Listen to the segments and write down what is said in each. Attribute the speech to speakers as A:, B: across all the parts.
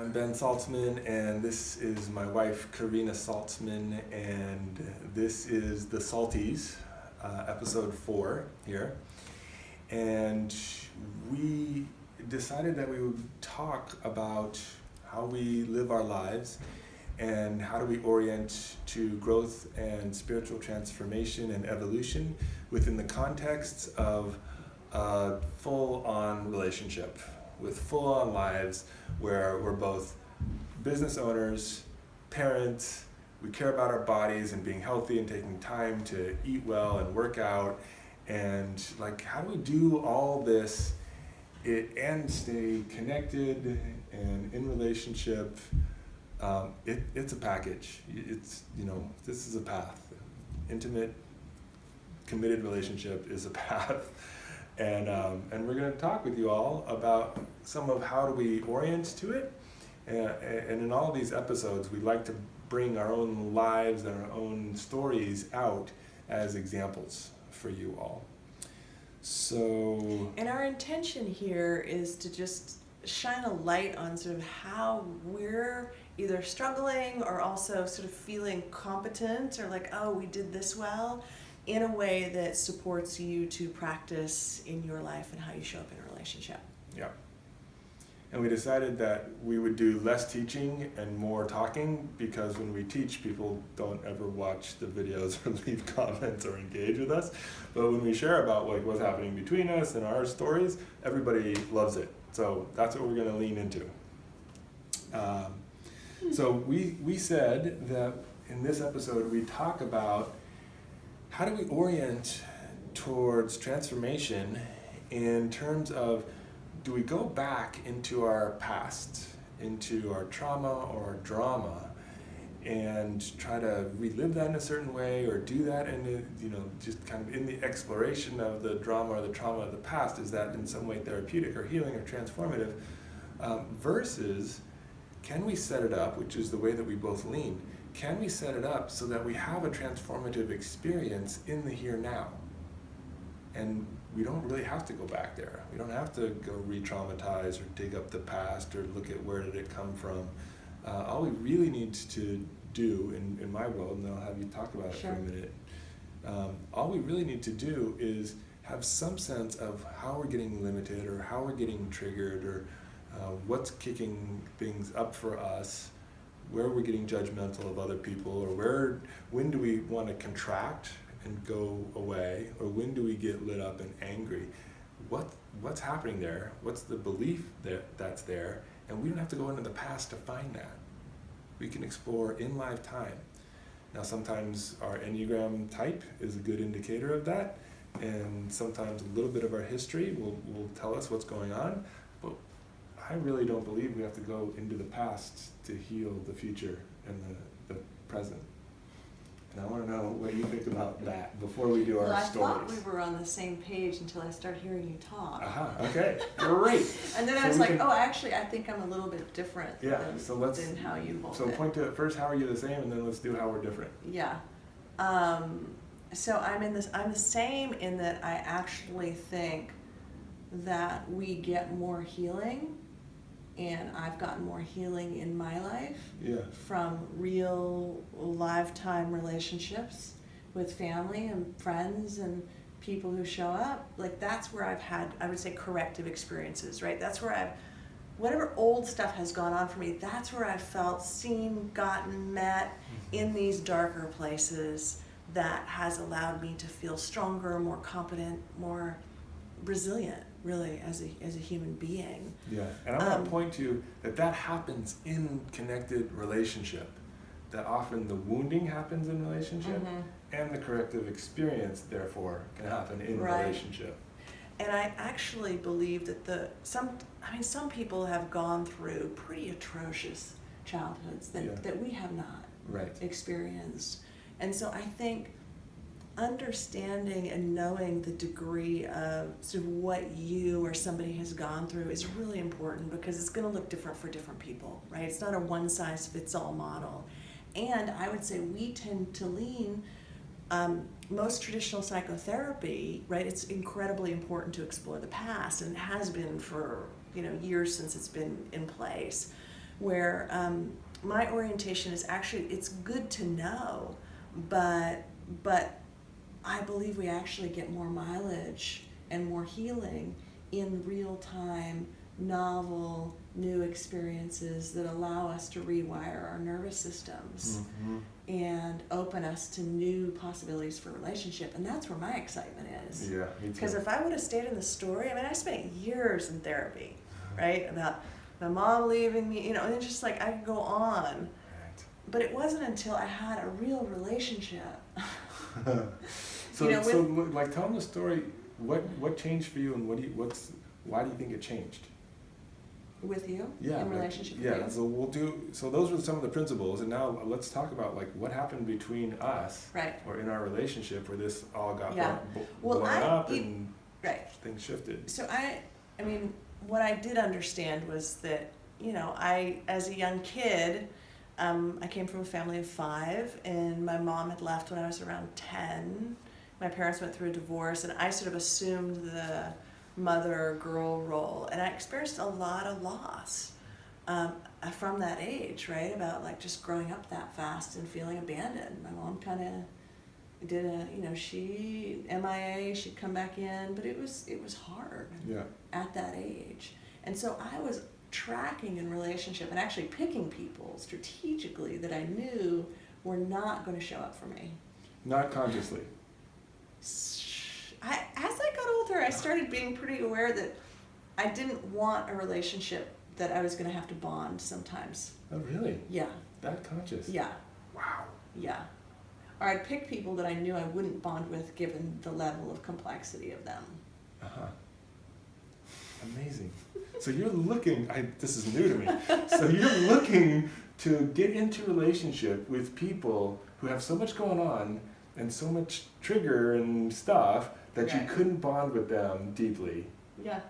A: I'm Ben Saltzman, and this is my wife, Kerena Saltzman, and this is the Salties, episode 4 here. And we decided that we would talk about how we live our lives and how do we orient to growth and spiritual transformation and evolution within the context of a full-on relationship with full-on lives where we're both business owners, parents, we care about our bodies and being healthy and taking time to eat well and work out, and like how do we do all this and stay connected and in relationship. It's a package. It's, this is a path. Intimate, committed relationship is a path. And we're going to talk with you all about some of how do we orient to it. And in all these episodes, we like to bring our own lives and our own stories out as examples for you all. So...
B: And our intention here is to just shine a light on sort of how we're either struggling or also sort of feeling competent or like, oh, we did this well, in a way that supports you to practice in your life and how you show up in a relationship.
A: Yeah. And we decided that we would do less teaching and more talking, because when we teach, people don't ever watch the videos or leave comments or engage with us. But when we share about like what's happening between us and our stories, everybody loves it. So that's what we're going to lean into. So we said that in this episode we talk about how do we orient towards transformation in terms of, do we go back into our past, into our trauma or our drama, and try to relive that in a certain way, or do that in just kind of in the exploration of the drama or the trauma of the past? Is that in some way therapeutic or healing or transformative? Versus, can we set it up, which is the way that we both lean, can we set it up so that we have a transformative experience in the here now? And we don't really have to go back there. We don't have to go re-traumatize or dig up the past or look at where did it come from. All we really need to do, in my world, and then I'll have you talk about it for a minute, all we really need to do is have some sense of how we're getting limited or how we're getting triggered, or what's kicking things up for us, where we're getting judgmental of other people, or when do we want to contract and go away, or when do we get lit up and angry? What's happening there? What's the belief that's there? And we don't have to go into the past to find that. We can explore in live time. Now sometimes our Enneagram type is a good indicator of that, and sometimes a little bit of our history will tell us what's going on, but I really don't believe we have to go into the past to heal the future and the present. And I want to know what you think about that before we do our stories.
B: I thought we were on the same page until I started hearing you talk.
A: Okay, great.
B: And then I was like, actually, I think I'm a little bit different than how you hold it.
A: So point to it first, how are you the same, and then let's do how we're different.
B: Yeah. So I'm the same in that I actually think that we get more healing, and I've gotten more healing in my life from real lifetime relationships with family and friends and people who show up. Like that's where I've had, I would say, corrective experiences, right? That's where whatever old stuff has gone on for me, that's where I've felt seen, gotten, met in these darker places that has allowed me to feel stronger, more competent, more resilient, really, as a human being.
A: Yeah, and I want to point to that happens in connected relationship. That often the wounding happens in relationship, and the corrective experience, therefore, can happen in relationship.
B: And I actually believe that some people have gone through pretty atrocious childhoods that we have not experienced. And so I think understanding and knowing the degree of sort of what you or somebody has gone through is really important, because it's going to look different for different people, right? It's not a one-size-fits-all model. And I would say we tend to lean, most traditional psychotherapy, right? It's incredibly important to explore the past, and it has been for years since it's been in place. where my orientation is actually, it's good to know, but I believe we actually get more mileage and more healing in real time, novel, new experiences that allow us to rewire our nervous systems and open us to new possibilities for relationship. And that's where my excitement is.
A: Yeah, me too.
B: Because if I would have stayed in the story, I mean, I spent years in therapy, right? About my mom leaving me, and it's just like I could go on.
A: Right.
B: But it wasn't until I had a real relationship.
A: So like, tell them the story. What changed for you, and why do you think it changed?
B: With you?
A: Yeah.
B: In relationship with
A: you? So those were some of the principles, and now let's talk about like what happened between us,
B: right,
A: or in our relationship where this all got
B: blown
A: up and
B: right.
A: things shifted.
B: So I mean, what I did understand was that, I, as a young kid, I came from a family of 5, and my mom had left when I was around 10. My parents went through a divorce, and I sort of assumed the mother-girl role, and I experienced a lot of loss from that age, right? About like just growing up that fast and feeling abandoned. My mom kind of did she MIA, she'd come back in, but it was hard at that age. And so I was tracking in relationship and actually picking people strategically that I knew were not going to show up for me.
A: Not consciously.
B: As I got older, I started being pretty aware that I didn't want a relationship that I was going to have to bond sometimes.
A: Oh, really?
B: Yeah.
A: That conscious?
B: Yeah.
A: Wow.
B: Yeah. Or I'd pick people that I knew I wouldn't bond with given the level of complexity of them.
A: Uh-huh. Amazing. So you're looking, this is new to me, so you're looking to get into relationship with people who have so much going on and so much trigger and stuff that you couldn't bond with them deeply.
B: Yeah.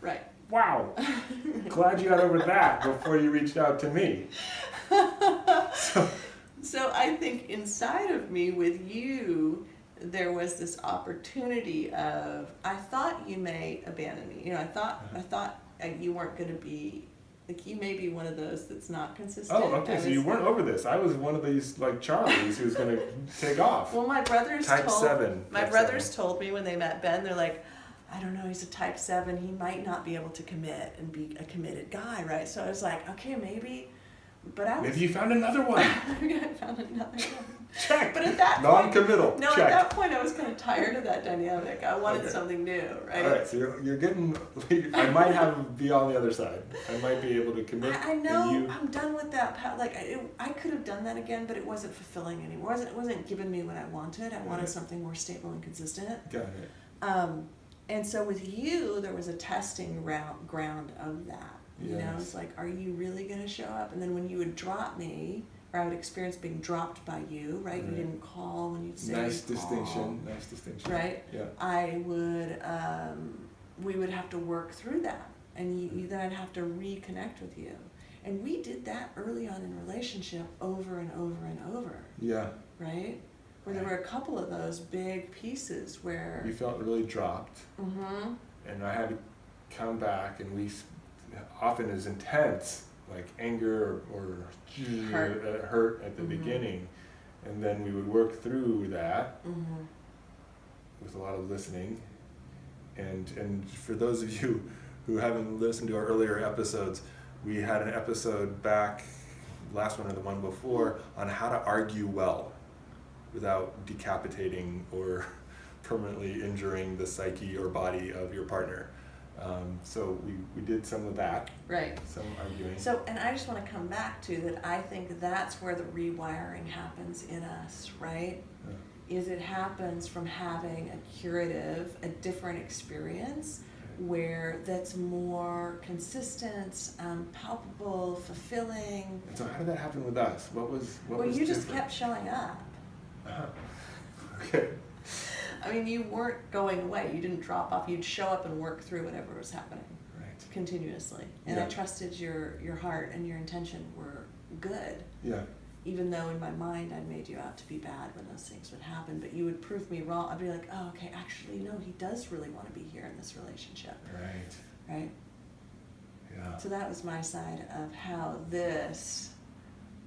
B: Right.
A: Wow. Glad you got over that before you reached out to me.
B: So I think inside of me with you, there was this opportunity of, I thought you may abandon me. I thought you weren't going to be, like, you may be one of those that's not consistent.
A: Oh, okay, so you weren't over this. I was one of these, like, Charlies who's going to take off.
B: Well, my brothers
A: Type 7.
B: My brothers told me when they met Ben, they're like, I don't know, he's a type 7. He might not be able to commit and be a committed guy, right? So I was like, okay, maybe. But
A: maybe you found another one.
B: I found another one.
A: Check.
B: But at that
A: non-committal.
B: point, at that point, I was kind of tired of that dynamic. I wanted something new, right?
A: All right, so you're getting. I might be on the other side. I might be able to commit.
B: I know. I'm done with that. Like I could have done that again, but it wasn't fulfilling anymore. It wasn't giving me what I wanted. I wanted something more stable and consistent.
A: Got it.
B: And so with you, there was a testing ground of that. It's like, are you really going to show up? And then when you would drop me, or I would experience being dropped by you, right? You didn't call when you'd say
A: Nice distinction.
B: Right?
A: Yeah.
B: I would, we would have to work through that. And then I'd have to reconnect with you. And we did that early on in relationship over and over and over.
A: Yeah.
B: Right? Where there were a couple of those big pieces where...
A: You felt really dropped.
B: Mm-hmm.
A: And I had to come back, and we often is intense, like anger or hurt at the beginning, and then we would work through that with a lot of listening. And for those of you who haven't listened to our earlier episodes, we had an episode back, last one or the one before, on how to argue well without decapitating or permanently injuring the psyche or body of your partner. So we did some of that. Right. Some arguing.
B: So, and I just want to come back to that. I think that's where the rewiring happens in us, right? Yeah. Is it happens from having a curative, a different experience where that's more consistent, palpable, fulfilling.
A: And so how did that happen with us? What was
B: you just kept showing up.
A: Uh-huh. Okay.
B: I mean, you weren't going away. You didn't drop off. You'd show up and work through whatever was happening continuously. And I trusted your heart and your intention were good.
A: Yeah.
B: Even though in my mind I made you out to be bad when those things would happen, but you would prove me wrong. I'd be like, oh, okay, actually, no, he does really want to be here in this relationship.
A: Right.
B: Right?
A: Yeah.
B: So that was my side of how this,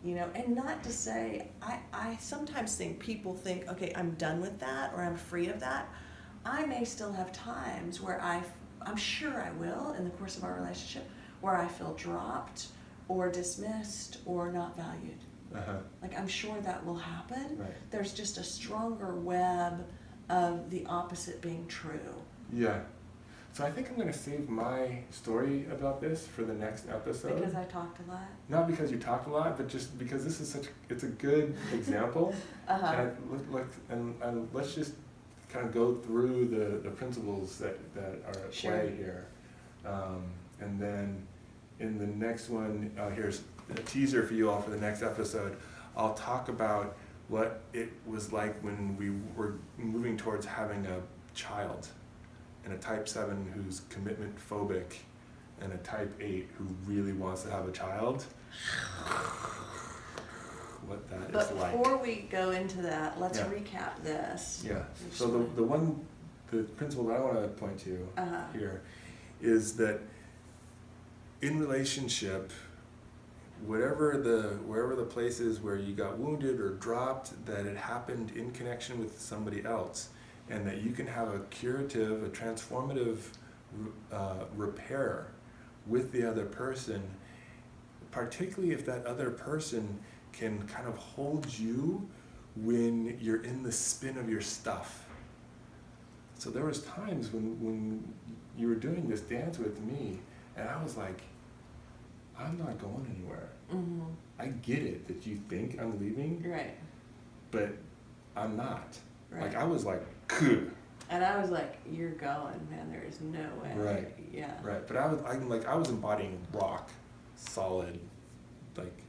B: and not to say, I sometimes think people think, okay, I'm done with that or I'm free of that. I may still have times where I'm sure I will in the course of our relationship, where I feel dropped or dismissed or not valued. Like, I'm sure that will happen.
A: Right.
B: There's just a stronger web of the opposite being true.
A: Yeah. So I think I'm going to save my story about this for the next episode.
B: Because I talked a lot?
A: Not because you talked a lot, but just because this is it's a good example. And let's just kind of go through the principles that are at play here. And then in the next one, here's a teaser for you all for the next episode. I'll talk about what it was like when we were moving towards having a child, and a type 7 who's commitment phobic, and a type 8 who really wants to have a child. What that is like.
B: But before we go into that, let's recap this.
A: Yeah. So the principle that I want to point to here is that in relationship, wherever the places where you got wounded or dropped, that it happened in connection with somebody else, and that you can have a curative, a transformative repair with the other person, particularly if that other person can kind of hold you when you're in the spin of your stuff. So there was times when you were doing this dance with me, and I was like, I'm not going anywhere.
B: Mm-hmm.
A: I get it that you think I'm leaving,
B: right?
A: But I'm not.
B: Right.
A: Like, I was like, Kuh.
B: And I was like, you're going, man, there is no way.
A: Right.
B: Yeah.
A: Right. But I was embodying rock, solid, like,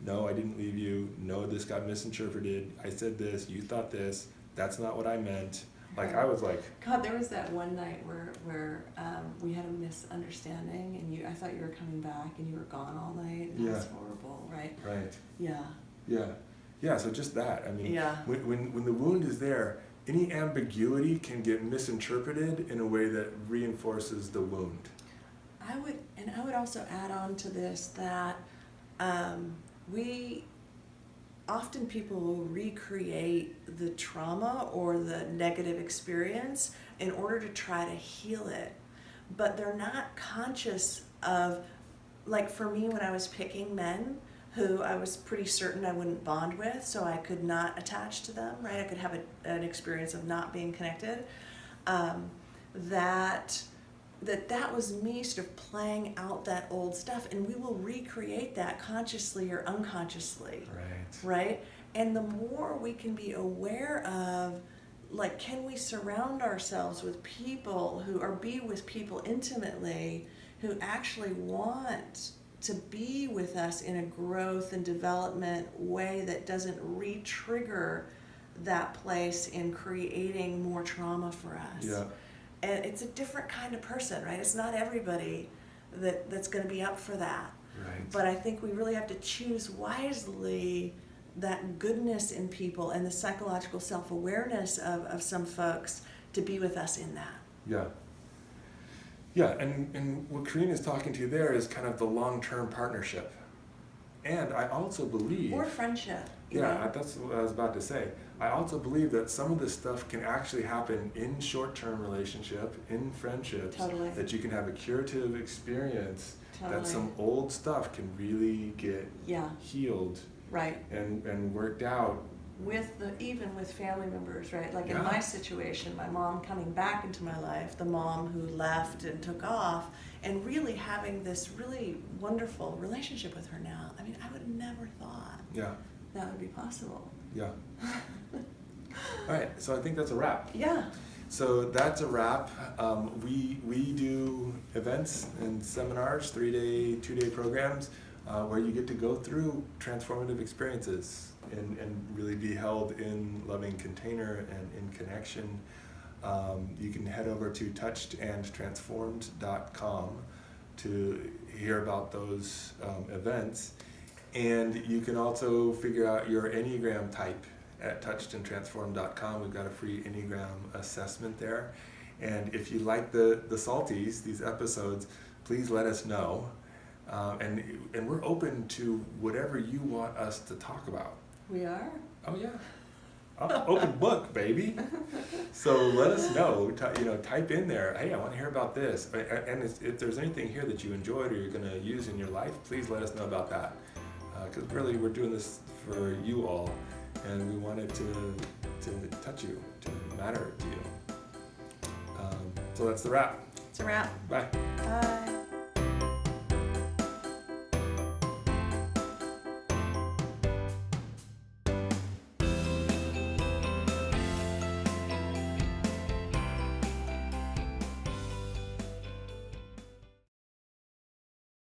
A: no, I didn't leave you. No, this got misinterpreted. I said this, you thought this. That's not what I meant. Like, I was like,
B: God, there was that one night where we had a misunderstanding, and I thought you were coming back, and you were gone all night. And That was horrible, right?
A: Right.
B: Yeah.
A: Yeah. Yeah. So just that. I mean,
B: yeah.
A: when the wound is there, any ambiguity can get misinterpreted in a way that reinforces the wound.
B: I would also add on to this that often people will recreate the trauma or the negative experience in order to try to heal it, but they're not conscious of, like, for me, when I was picking men who I was pretty certain I wouldn't bond with, so I could not attach to them, right? I could have an experience of not being connected. That was me sort of playing out that old stuff, and we will recreate that consciously or unconsciously. Right? And the more we can be aware of, like, can we surround ourselves with people be with people intimately who actually want to be with us in a growth and development way that doesn't re-trigger that place in creating more trauma for us.
A: Yeah.
B: And it's a different kind of person, right? It's not everybody that's going to be up for that.
A: Right.
B: But I think we really have to choose wisely that goodness in people and the psychological self-awareness of some folks to be with us in that.
A: Yeah. Yeah, and what Kerena is talking to there is kind of the long-term partnership. And I also believe...
B: Or friendship.
A: That's what I was about to say. I also believe that some of this stuff can actually happen in short-term relationship, in friendships.
B: Totally.
A: That you can have a curative experience.
B: Totally.
A: That some old stuff can really get healed.
B: Right.
A: And worked out.
B: Even with family members, right? Like in my situation, my mom coming back into my life, the mom who left and took off, and really having this really wonderful relationship with her now. I mean, I would have never thought that would be possible.
A: Yeah. All right, so I think that's a wrap.
B: Yeah.
A: So that's a wrap. We do events and seminars, 3-day, 2-day programs, where you get to go through transformative experiences and really be held in loving container and in connection. You can head over to touchedandtransformed.com to hear about those events. And you can also figure out your Enneagram type at touchedandtransformed.com. We've got a free Enneagram assessment there. And if you like the Salties, these episodes, please let us know. And we're open to whatever you want us to talk about.
B: We are?
A: Oh yeah, open book, baby. So let us know. Type in there. Hey, I want to hear about this. And if there's anything here that you enjoyed or you're going to use in your life, please let us know about that. Because really, we're doing this for you all, and we want it to touch you, to matter to you. So that's the wrap.
B: It's a wrap.
A: Bye.
B: Bye.